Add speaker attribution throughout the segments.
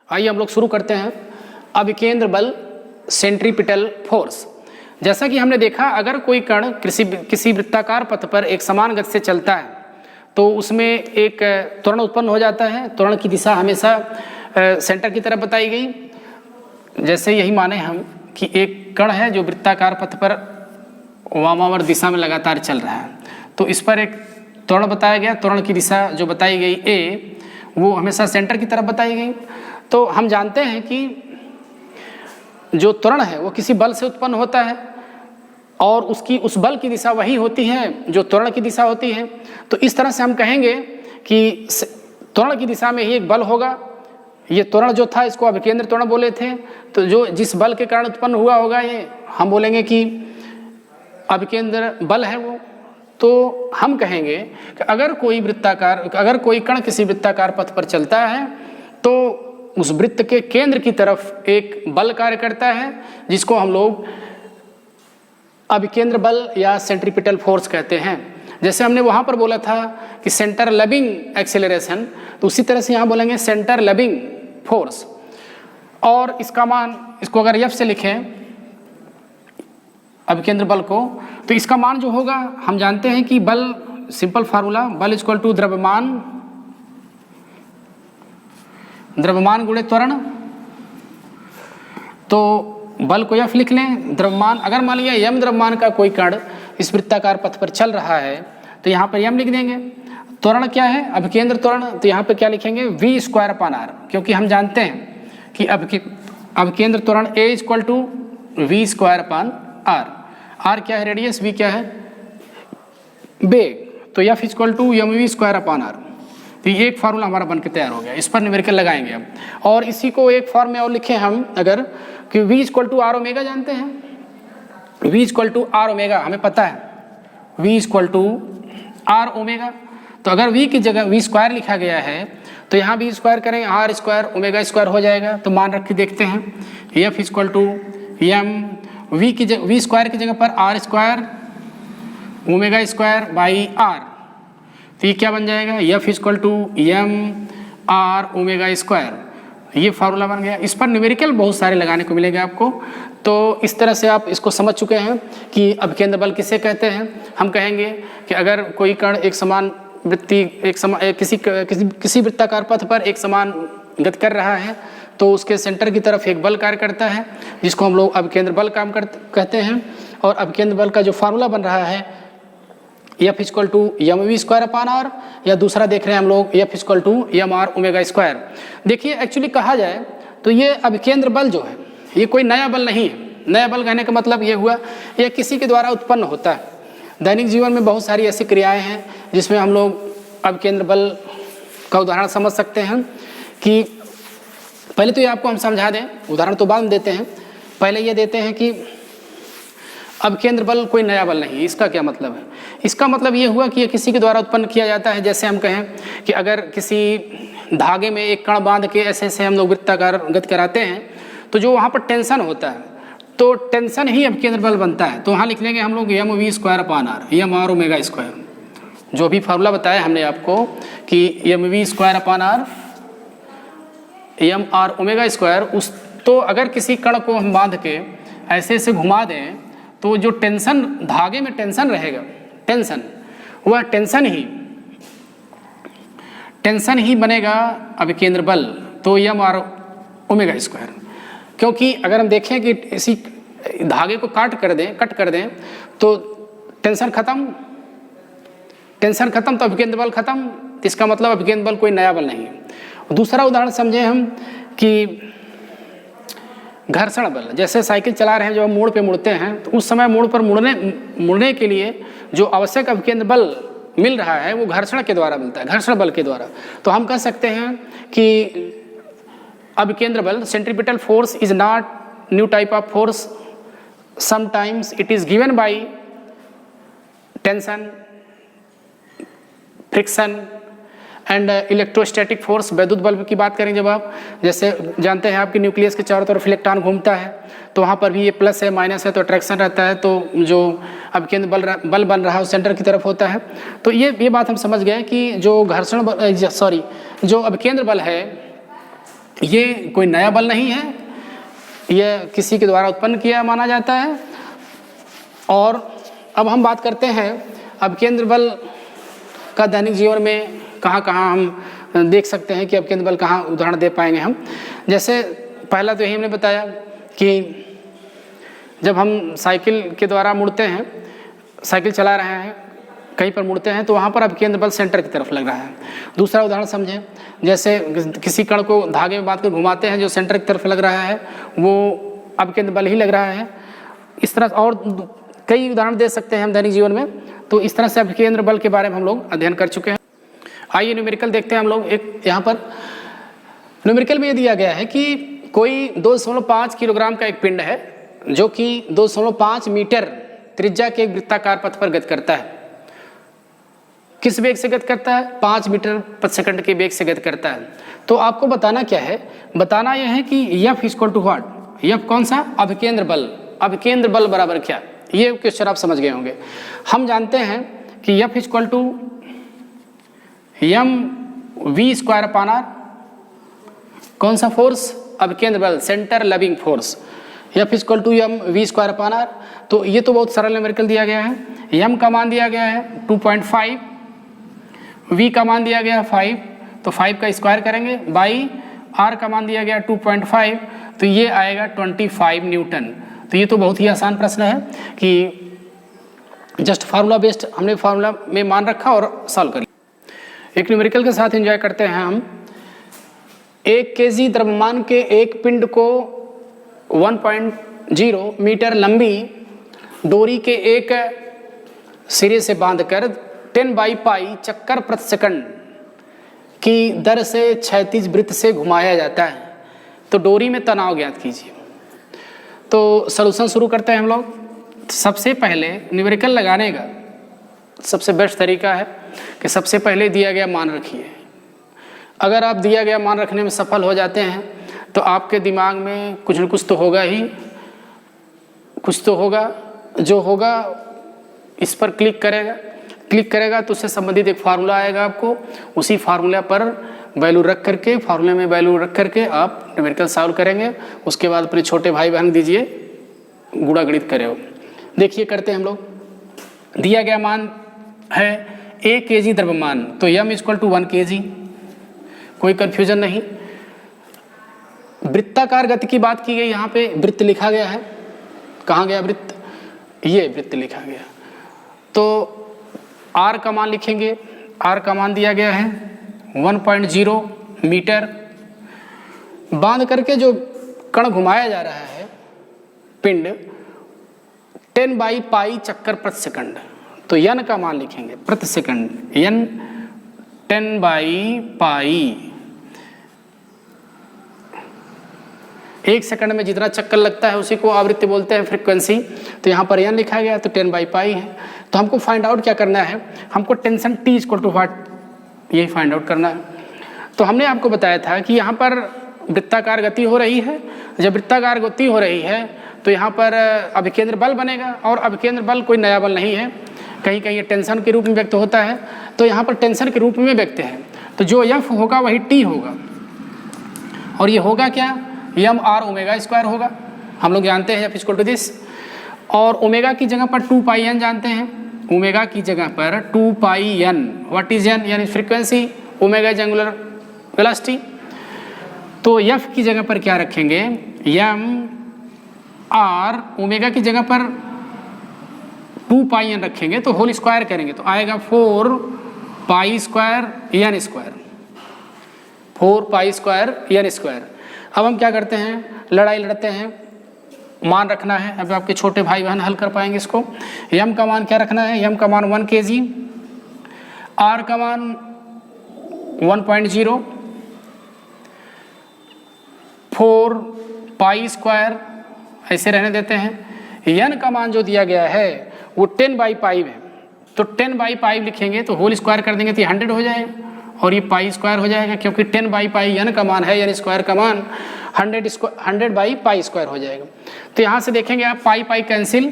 Speaker 1: आइए हम लोग शुरू करते हैं। अभिकेंद्र बल, सेंट्रीपिटल फोर्स। जैसा कि हमने देखा, अगर कोई कण किसी वृत्ताकार पथ पर एक समान गति से चलता है तो उसमें एक त्वरण उत्पन्न हो जाता है। त्वरण की दिशा हमेशा सेंटर की तरफ बताई गई। जैसे यही माने हम कि एक कण है जो वृत्ताकार पथ पर वामावर्त दिशा में लगातार चल रहा है, तो इस पर एक त्वरण बताया गया। त्वरण की दिशा जो बताई गई ए, वो हमेशा सेंटर की तरफ बताई गई। तो हम जानते हैं कि जो त्वरण है वो किसी बल से उत्पन्न होता है और उस बल की दिशा वही होती है जो त्वरण की दिशा होती है। तो इस तरह से हम कहेंगे कि त्वरण की दिशा में ही एक बल होगा। ये त्वरण जो था इसको अभिकेंद्र त्वरण बोले थे। तो जो जिस बल के कारण उत्पन्न हुआ होगा ये हम बोलेंगे कि अभिकेंद्र बल है वो। तो हम कहेंगे कि अगर कोई कण किसी वृत्ताकार पथ पर चलता है तो उस वृत्त के केंद्र की तरफ एक बल कार्य करता है जिसको हम लोग अभिकेंद्र बल या सेंट्रीपिटल फोर्स कहते हैं। जैसे हमने वहाँ पर बोला था कि सेंटर लबिंग एक्सेलरेशन, तो उसी तरह से यहाँ बोलेंगे सेंटर लबिंग फोर्स। और इसका मान, इसको अगर F से लिखें अभिकेंद्र बल को, तो इसका मान जो होगा हम जानते हैं कि बल, सिंपल फार्मूला, बल इक्वल टू द्रव्यमान गुणे त्वरण। तो बल को F लिख लें। द्रव्यमान, अगर मान लिया m द्रव्यमान का कोई कण इस वृत्ताकार पथ पर चल रहा है तो यहाँ पर m लिख देंगे। त्वरण क्या है? अभिकेंद्र त्वरण, तो यहाँ पे क्या लिखेंगे? v²/r, क्योंकि हम जानते हैं कि अभिकेंद्र त्वरण A equal to v²/r। r क्या है? रेडियस, v क्या है? बेग। तो F इक्वल टू mv²/r। तो ये एक फार्मूला हमारा बन के तैयार हो गया। इस पर न्यूमेरिकल लगाएंगे हम। और इसी को एक फॉर्म में और लिखें हम अगर, कि v equal to r omega जानते हैं। v equal to r omega हमें पता है, v equal to r omega. तो अगर v की जगह v² लिखा गया है तो यहाँ v² करेंगे r² ओमेगा² हो जाएगा। तो मान रख के देखते हैं। f equal to m, v square की जगह पर r² ओमेगा² बाई r। तो ये क्या बन जाएगा? F equal to m r omega. ये फार्मूला बन गया। इस पर न्यूमेरिकल बहुत सारे लगाने को मिलेंगे आपको। तो इस तरह से आप इसको समझ चुके हैं कि अभिकेंद्र बल किसे कहते हैं। हम कहेंगे कि अगर कोई कण एक समान किसी वृत्ताकार पथ पर एक समान गति कर रहा है तो उसके सेंटर की तरफ एक बल कार्य करता है जिसको हम लोग अभिकेंद्र बल कहते हैं। और अभिकेंद्र बल का जो फार्मूला बन रहा है F इक्वल टू mv²/r, या दूसरा देख रहे हैं हम लोग F इक्वल टू mr ओमेगा²। देखिए, एक्चुअली कहा जाए तो ये अभिकेंद्र बल जो है ये कोई नया बल नहीं है। नया बल कहने का मतलब ये हुआ यह किसी के द्वारा उत्पन्न होता है। दैनिक जीवन में बहुत सारी ऐसी क्रियाएं हैं जिसमें हम लोग अभिकेंद्र बल का उदाहरण समझ सकते हैं। कि पहले तो ये आपको हम समझा दें, उदाहरण तो बाद में देते हैं। पहले ये देते हैं कि अभिकेंद्र बल कोई नया बल नहीं। इसका क्या मतलब है? इसका मतलब ये हुआ कि ये किसी के द्वारा उत्पन्न किया जाता है। जैसे हम कहें कि अगर किसी धागे में एक कण बांध के ऐसे हम लोग वृत्ताकार गति कराते हैं तो जो वहाँ पर टेंशन होता है तो टेंशन ही अभिकेंद्र बल बनता है। तो वहाँ लिख लेंगे हम लोग mv²/r, mr ओमेगा²। जो भी फार्मूला बताया हमने आपको कि mv²/r mr ओमेगा², उस तो अगर किसी कण को हम बांध के ऐसे घुमा दें तो जो टेंशन, धागे में टेंशन रहेगा, वह टेंशन ही बनेगा अभिकेंद्र बल। तो mr ओमेगा²। क्योंकि अगर हम देखें कि इसी धागे को कट कर दें तो टेंशन खत्म, तो अभिकेंद्र बल खत्म। तो इसका मतलब अभिकेंद्र बल कोई नया बल नहीं है। दूसरा उदाहरण समझे हम कि घर्षण बल। जैसे साइकिल चला रहे हैं, जब हम मोड़ पे मुड़ते हैं तो उस समय मोड़ पर मुड़ने के लिए जो आवश्यक अभिकेंद्र बल मिल रहा है वो घर्षण के द्वारा मिलता है, घर्षण बल के द्वारा। तो हम कह सकते हैं कि अभिकेंद्र बल, centripetal force, is not new type of force. Sometimes it is given by tension, friction and electrostatic force. वैद्युत बल की बात करें जब आप, जैसे जानते हैं आपकी न्यूक्लियस के चारों तरफ इलेक्ट्रॉन घूमता है तो वहाँ पर भी ये प्लस है माइनस है तो अट्रैक्शन रहता है। तो जो अभिकेंद्र बल बन रहा है वो सेंटर की तरफ होता है। तो ये बात हम समझ गए कि जो अभिकेंद्र बल है ये कोई नया बल नहीं है, यह किसी के द्वारा उत्पन्न किया माना जाता है। और अब हम बात करते हैं अब केंद्र बल का दैनिक जीवन में कहाँ कहाँ हम देख सकते हैं कि अब केंद्र बल कहाँ उदाहरण दे पाएंगे हम। जैसे पहला तो यही हमने बताया कि जब हम साइकिल के द्वारा मुड़ते हैं, साइकिल चला रहे हैं, कहीं पर मुड़ते हैं तो वहाँ पर अब केंद्र बल सेंटर की तरफ लग रहा है। दूसरा उदाहरण समझें, जैसे किसी कण को धागे में बांध कर घुमाते हैं, जो सेंटर की तरफ लग रहा है वो अब केंद्र बल ही लग रहा है। इस तरह और कई उदाहरण दे सकते हैं हम दैनिक जीवन में। तो इस तरह से अब केंद्र बल के बारे में हम लोग अध्ययन कर चुके हैं। आइए न्यूमेरिकल देखते हैं हम लोग। एक यहाँ पर न्यूमेरिकल में ये दिया गया है कि कोई 2.5 किलोग्राम का एक पिंड है जो कि 2.5 मीटर त्रिज्या के एक वृत्ताकार पथ पर गति करता है। किस वेग से गति करता है? 5 मीटर प्रति सेकंड के वेग से गति करता है। तो आपको बताना क्या है? बताना यह है कि F equal to what? F कौन सा? अभिकेंद्र बल। अभिकेंद्र बल बराबर क्या? ये क्वेश्चन आप समझ गए होंगे। हम जानते हैं कि F equal to mv² upon r। कौन सा फोर्स? अभिकेंद्र बल, centre loving force. F equal to mv² upon r। तो ये तो बहुत सरल न्यूमेरिकल दिया गया है। m का मान दिया गया है 2.5, v का मान दिया गया है 5, तो 5 का स्क्वायर करेंगे, बाई r का मान दिया गया 2.5, तो ये आएगा 25 न्यूटन। तो ये तो बहुत ही आसान प्रश्न है कि जस्ट फार्मूला बेस्ड हमने फार्मूला में मान रखा और सॉल्व कर लिया। एक न्यूमेरिकल के साथ एंजॉय करते हैं हम। 1 kg द्रव्यमान के एक पिंड को 1.0 मीटर लंबी डोरी के एक सिरे से बांधकर 10/π चक्कर प्रति सेकंड की दर से क्षैतिज वृत्त से घुमाया जाता है। तो डोरी में तनाव ज्ञात कीजिए। तो सॉल्यूशन शुरू करते हैं हम लोग। सबसे पहले न्यूमेरिकल लगाने का सबसे बेस्ट तरीका है कि सबसे पहले दिया गया मान रखिए। अगर आप दिया गया मान रखने में सफल हो जाते हैं तो आपके दिमाग में कुछ न कुछ तो होगा ही, कुछ तो होगा। जो होगा इस पर क्लिक करेगा तो उससे संबंधित एक फार्मूला आएगा आपको। उसी फार्मूला पर वैल्यू रख करके, फार्मूले में वैल्यू रख करके आप न्यूमेरिकल सॉल्व करेंगे। उसके बाद अपने छोटे भाई बहन दीजिए गुणा गणित करे हो। देखिए करते हैं हम लोग। दिया गया मान है 1 kg द्रव्यमान, तो m इक्वल टू 1 kg, कोई कंफ्यूजन नहीं। वृत्ताकार गति की बात की गई, यहाँ पे वृत्त लिखा गया है। कहाँ गया वृत्त? ये वृत्त लिखा गया। तो r का मान लिखेंगे। r का मान दिया गया है 1.0 मीटर। बांध करके जो कण घुमाया जा रहा है पिंड 10/π चक्कर प्रति सेकंड, तो n का मान लिखेंगे प्रति सेकंड, n 10/π। 1 सेकंड में जितना चक्कर लगता है उसी को आवृत्ति बोलते हैं, फ्रीक्वेंसी। तो यहाँ पर n लिखा गया तो 10/π है। तो हमको फाइंड आउट क्या करना है? हमको tension T equal to what, यही फाइंड आउट करना है। तो हमने आपको बताया था कि यहाँ पर वृत्ताकार गति हो रही है। जब वृत्ताकार गति हो रही है तो यहाँ पर अभिकेंद्र बल बनेगा, और अभिकेंद्र बल कोई नया बल नहीं है। कहीं कहीं ये टेंशन के रूप में व्यक्त होता है, तो यहाँ पर टेंशन के रूप में व्यक्त है। तो जो F होगा वही T होगा, और ये होगा क्या? mr² होगा। हम लोग जानते हैं F इक्वल टू दिस। और ओमेगा की जगह पर 2πn जानते हैं। ओमेगा की जगह पर 2πn, व्हाट इज n? यानी frequency, omega is angular velocity. तो F की जगह पर क्या रखेंगे? mr, ओमेगा की जगह पर 2πn रखेंगे तो होल स्क्वायर करेंगे तो आएगा 4π² n², 4π² n²। अब हम क्या करते हैं? लड़ाई लड़ते हैं। मान रखना है। अब आपके छोटे भाई बहन हल कर पाएंगे इसको। m का मान क्या रखना है? m का मान 1 kg, r का मान 1.0, 4π² ऐसे रहने देते हैं। n का मान जो दिया गया है वो 10/π है, तो 10/π लिखेंगे तो होल स्क्वायर कर देंगे तो ये 100 हो जाएगा, और ये π² हो जाएगा, क्योंकि 10/π n का मान है, n² का मान 100/π² हो जाएगा। तो यहाँ से देखेंगे आप पाई कैंसिल,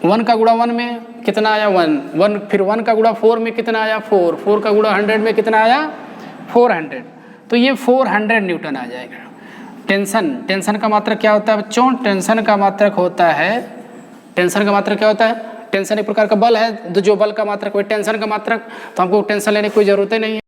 Speaker 1: 1 का गुणा 1 में कितना आया? 1, फिर 1 का गुणा 4 में कितना आया? 4 का गुणा 100 में कितना आया? 400। तो ये 400 न्यूटन आ जाएगा। टेंशन का मात्रक क्या होता है बच्चों? टेंशन का मात्रक होता है, टेंशन का मात्रक क्या होता है? टेंशन एक प्रकार का बल है, जो बल का मात्रक वही टेंशन का मात्रक। तो हमको टेंशन लेने की कोई ज़रूरत ही नहीं है।